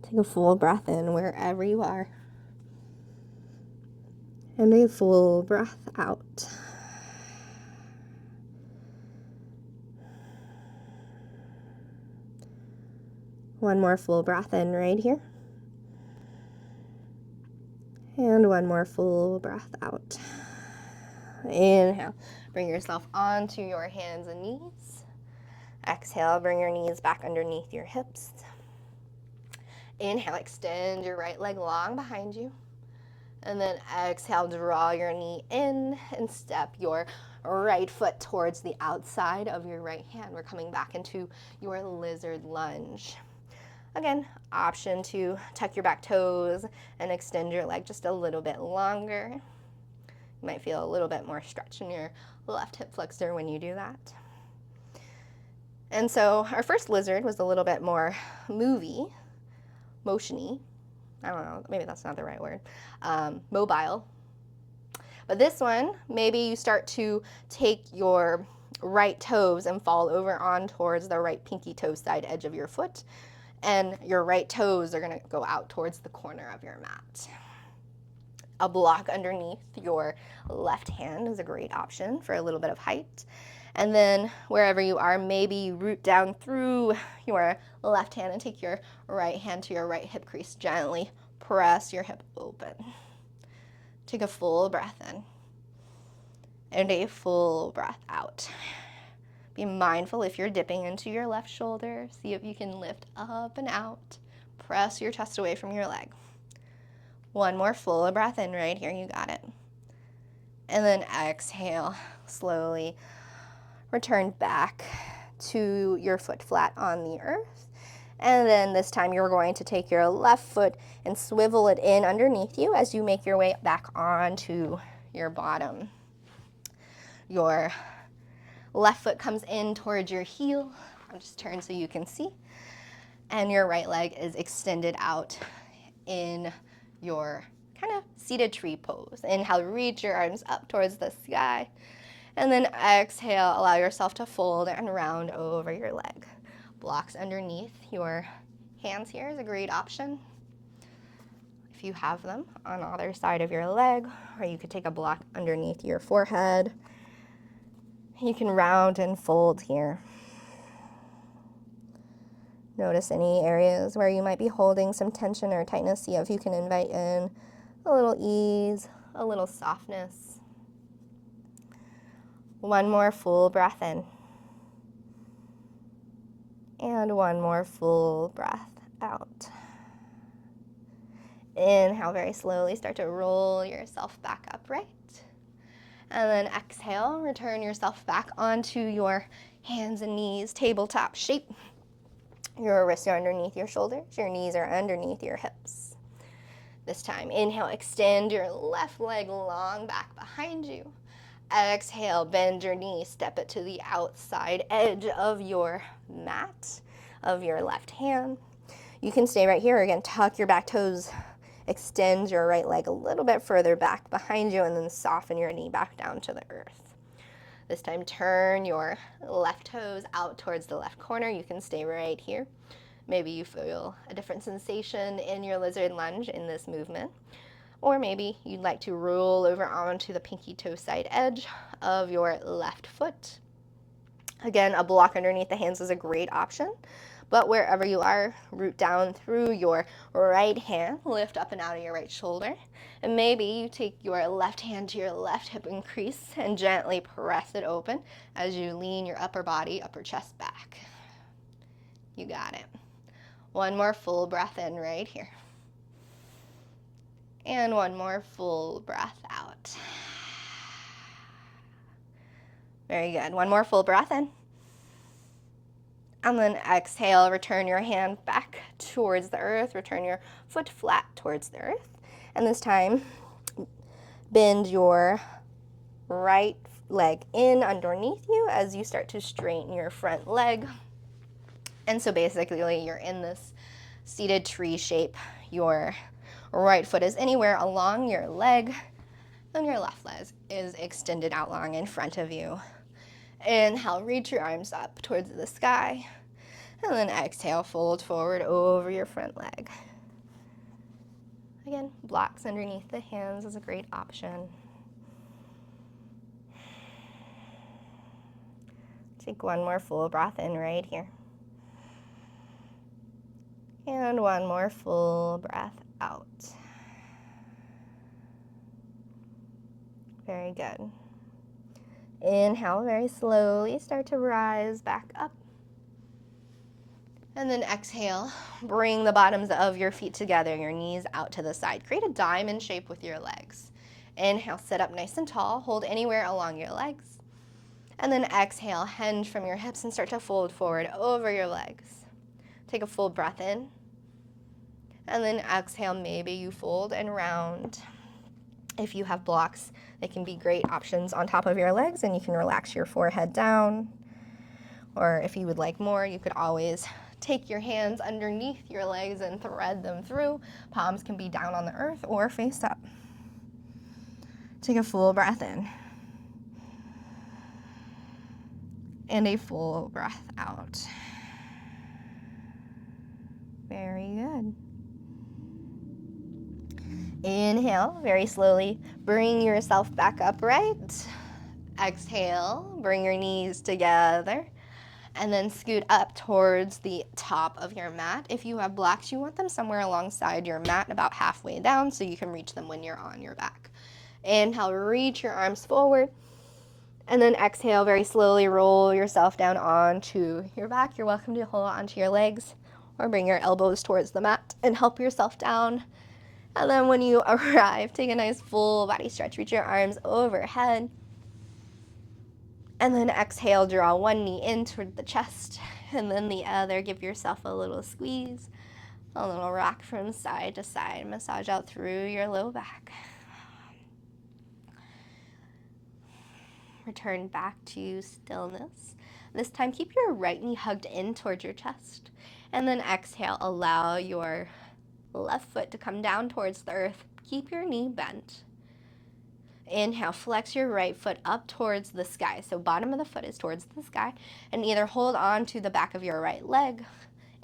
Take a full breath in wherever you are, and a full breath out. One more full breath in right here. And one more full breath out. Inhale, bring yourself onto your hands and knees. Exhale, bring your knees back underneath your hips. Inhale, extend your right leg long behind you. And then exhale, draw your knee in and step your right foot towards the outside of your right hand. We're coming back into your lizard lunge. Again, option to tuck your back toes and extend your leg just a little bit longer. You might feel a little bit more stretch in your left hip flexor when you do that. And so our first lizard was a little bit more motiony. I don't know, maybe that's not the right word. Mobile. But this one, maybe you start to take your right toes and fall over on towards the right pinky toe side edge of your foot. And your right toes are going to go out towards the corner of your mat. A block underneath your left hand is a great option for a little bit of height. And then wherever you are, maybe you root down through your left hand and take your right hand to your right hip crease, gently press your hip open. Take a full breath in and a full breath out. Be mindful if you're dipping into your left shoulder. See if you can lift up and out. Press your chest away from your leg. One more full breath in right here. You got it. And then exhale, slowly return back to your foot flat on the earth. And then this time you're going to take your left foot and swivel it in underneath you as you make your way back onto your bottom. Your left foot comes in towards your heel. I'll just turn so you can see. And your right leg is extended out in your kind of seated tree pose. Inhale, reach your arms up towards the sky. And then exhale, allow yourself to fold and round over your leg. Blocks underneath your hands here is a great option. If you have them on either side of your leg, or you could take a block underneath your forehead. You can round and fold here. Notice any areas where you might be holding some tension or tightness. See if you can invite in a little ease, a little softness. One more full breath in. And one more full breath out. Inhale very slowly, start to roll yourself back upright. And then exhale, return yourself back onto your hands and knees, tabletop shape. Your wrists are underneath your shoulders, your knees are underneath your hips. This time, inhale, extend your left leg long back behind you. Exhale, bend your knee, step it to the outside edge of your mat, of your left hand. You can stay right here. Again, tuck your back toes, extend your right leg a little bit further back behind you, and then soften your knee back down to the earth. This time, turn your left toes out towards the left corner. You can stay right here. Maybe you feel a different sensation in your lizard lunge in this movement. Or maybe you'd like to roll over onto the pinky toe side edge of your left foot. Again, a block underneath the hands is a great option. But wherever you are, root down through your right hand, lift up and out of your right shoulder. And maybe you take your left hand to your left hip and crease and gently press it open as you lean your upper body, upper chest back. You got it. One more full breath in right here. And one more full breath out. Very good. One more full breath in. And then exhale, return your hand back towards the earth. Return your foot flat towards the earth. And this time, bend your right leg in underneath you as you start to straighten your front leg. And so basically, you're in this seated tree shape. Your right foot is anywhere along your leg, and your left leg is extended out long in front of you. Inhale, reach your arms up towards the sky, and then exhale, fold forward over your front leg. Again, blocks underneath the hands is a great option. Take one more full breath in right here. And one more full breath out. Very good. Inhale very slowly, start to rise back up. And then exhale, bring the bottoms of your feet together, your knees out to the side. Create a diamond shape with your legs. Inhale, sit up nice and tall, hold anywhere along your legs. And then exhale, hinge from your hips and start to fold forward over your legs. Take a full breath in. And then exhale, maybe you fold and round. If you have blocks, they can be great options on top of your legs, and you can relax your forehead down. Or if you would like more, you could always take your hands underneath your legs and thread them through. Palms can be down on the earth or face up. Take a full breath in. And a full breath out. Very good. Inhale, very slowly, bring yourself back upright. Exhale, bring your knees together. And then scoot up towards the top of your mat. If you have blocks, you want them somewhere alongside your mat, about halfway down, so you can reach them when you're on your back. Inhale, reach your arms forward. And then exhale, very slowly roll yourself down onto your back. You're welcome to hold onto your legs or bring your elbows towards the mat and help yourself down. And then when you arrive, take a nice full body stretch. Reach your arms overhead. And then exhale, draw one knee in toward the chest and then the other. Give yourself a little squeeze, a little rock from side to side. Massage out through your low back. Return back to stillness. This time, keep your right knee hugged in towards your chest. And then exhale, allow your left foot to come down towards the earth. Keep your knee bent. Inhale, flex your right foot up towards the sky. So bottom of the foot is towards the sky. And either hold on to the back of your right leg,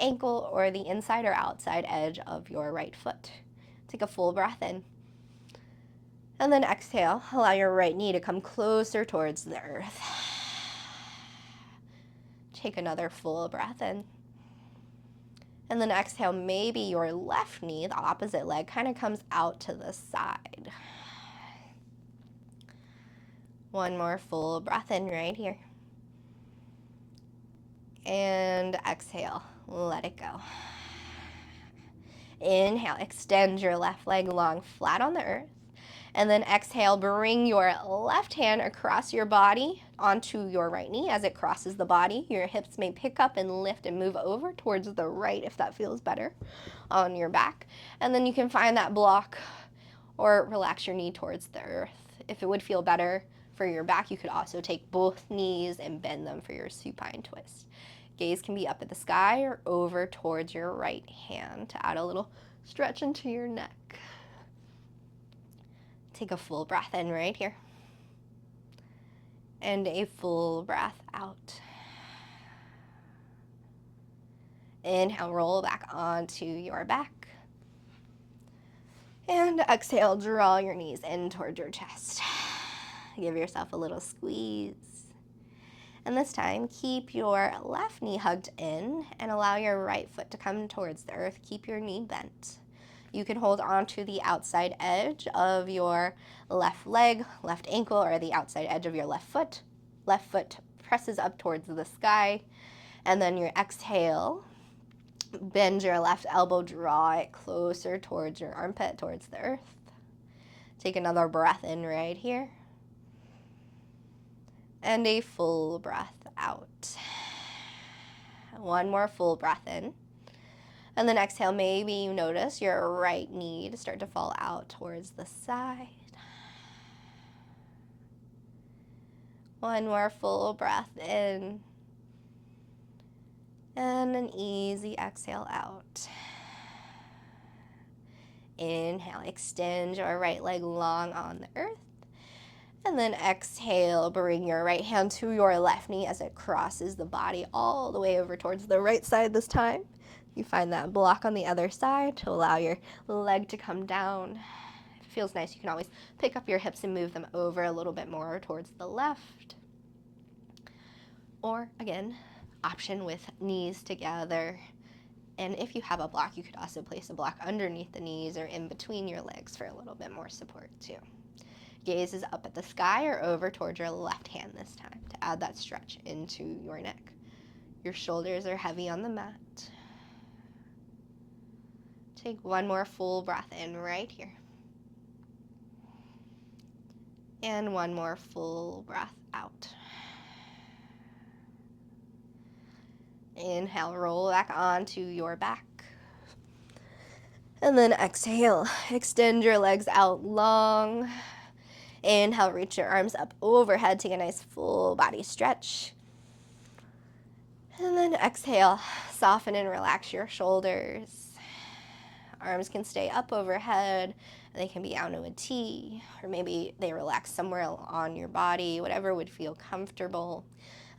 ankle, or the inside or outside edge of your right foot. Take a full breath in. And then exhale, allow your right knee to come closer towards the earth. Take another full breath in. And then exhale, maybe your left knee, the opposite leg, kind of comes out to the side. One more full breath in right here. And exhale, let it go. Inhale, extend your left leg long, flat on the earth. And then exhale, bring your left hand across your body onto your right knee. As it crosses the body, your hips may pick up and lift and move over towards the right if that feels better on your back. And then you can find that block or relax your knee towards the earth. If it would feel better for your back, you could also take both knees and bend them for your supine twist. Gaze can be up at the sky or over towards your right hand to add a little stretch into your neck. Take a full breath in right here. And a full breath out. Inhale, roll back onto your back. And exhale, draw your knees in toward your chest. Give yourself a little squeeze. And this time, keep your left knee hugged in and allow your right foot to come towards the earth. Keep your knee bent. You can hold on to the outside edge of your left leg, left ankle, or the outside edge of your left foot. Left foot presses up towards the sky. And then your exhale, bend your left elbow, draw it closer towards your armpit, towards the earth. Take another breath in right here. And a full breath out. One more full breath in. And then exhale, maybe you notice your right knee to start to fall out towards the side. One more full breath in. And an easy exhale out. Inhale, extend your right leg long on the earth. And then exhale, bring your right hand to your left knee as it crosses the body all the way over towards the right side this time. You find that block on the other side to allow your leg to come down. If it feels nice, you can always pick up your hips and move them over a little bit more towards the left. Or again, option with knees together. And if you have a block, you could also place a block underneath the knees or in between your legs for a little bit more support too. Gaze is up at the sky or over towards your left hand this time to add that stretch into your neck. Your shoulders are heavy on the mat. Take one more full breath in right here. And one more full breath out. Inhale, roll back onto your back. And then exhale, extend your legs out long. Inhale, reach your arms up overhead, take a nice full body stretch. And then exhale, soften and relax your shoulders. Arms can stay up overhead, they can be out to a T, or maybe they relax somewhere on your body, whatever would feel comfortable.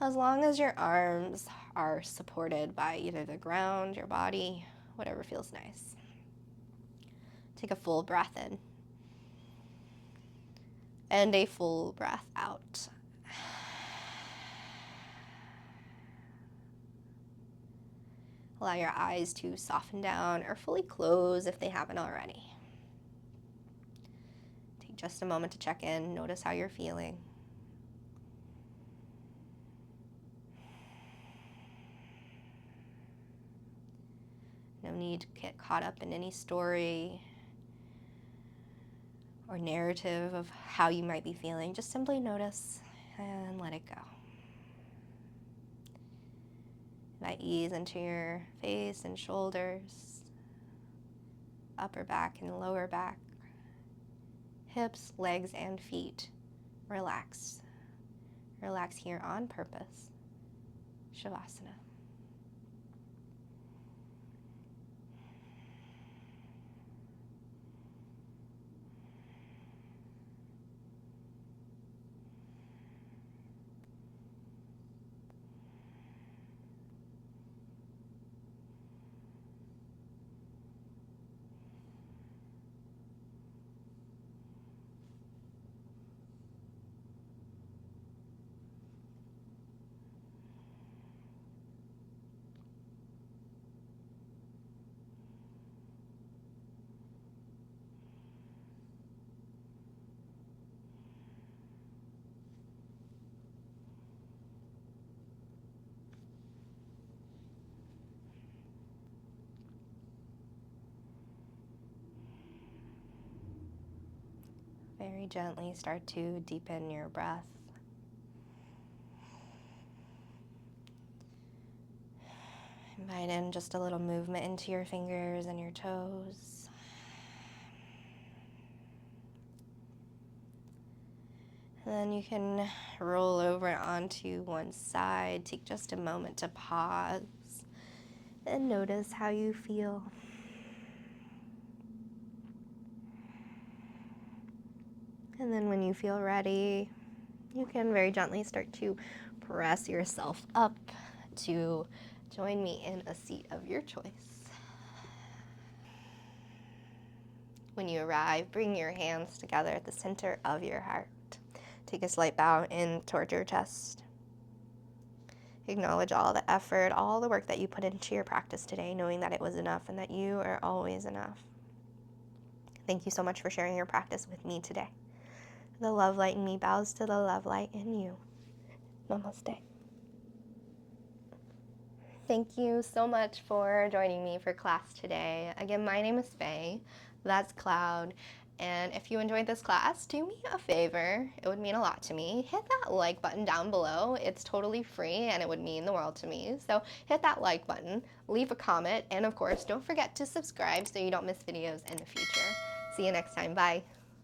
As long as your arms are supported by either the ground, your body, whatever feels nice. Take a full breath in. And a full breath out. Allow your eyes to soften down or fully close if they haven't already. Take just a moment to check in, notice how you're feeling. No need to get caught up in any story or narrative of how you might be feeling. Just simply notice and let it go. Invite ease into your face and shoulders, upper back and lower back, hips, legs, and feet. Relax. Relax here on purpose. Shavasana. Very gently start to deepen your breath. Invite in just a little movement into your fingers and your toes. And then you can roll over onto one side. Take just a moment to pause and notice how you feel. And then when you feel ready, you can very gently start to press yourself up to join me in a seat of your choice. When you arrive, bring your hands together at the center of your heart. Take a slight bow in toward your chest. Acknowledge all the effort, all the work that you put into your practice today, knowing that it was enough and that you are always enough. Thank you so much for sharing your practice with me today. The love light in me bows to the love light in you. Namaste. Thank you so much for joining me for class today. Again, my name is Faye. That's Cloud. And if you enjoyed this class, do me a favor. It would mean a lot to me. Hit that like button down below. It's totally free and it would mean the world to me. So hit that like button, leave a comment, and of course, don't forget to subscribe so you don't miss videos in the future. See you next time. Bye.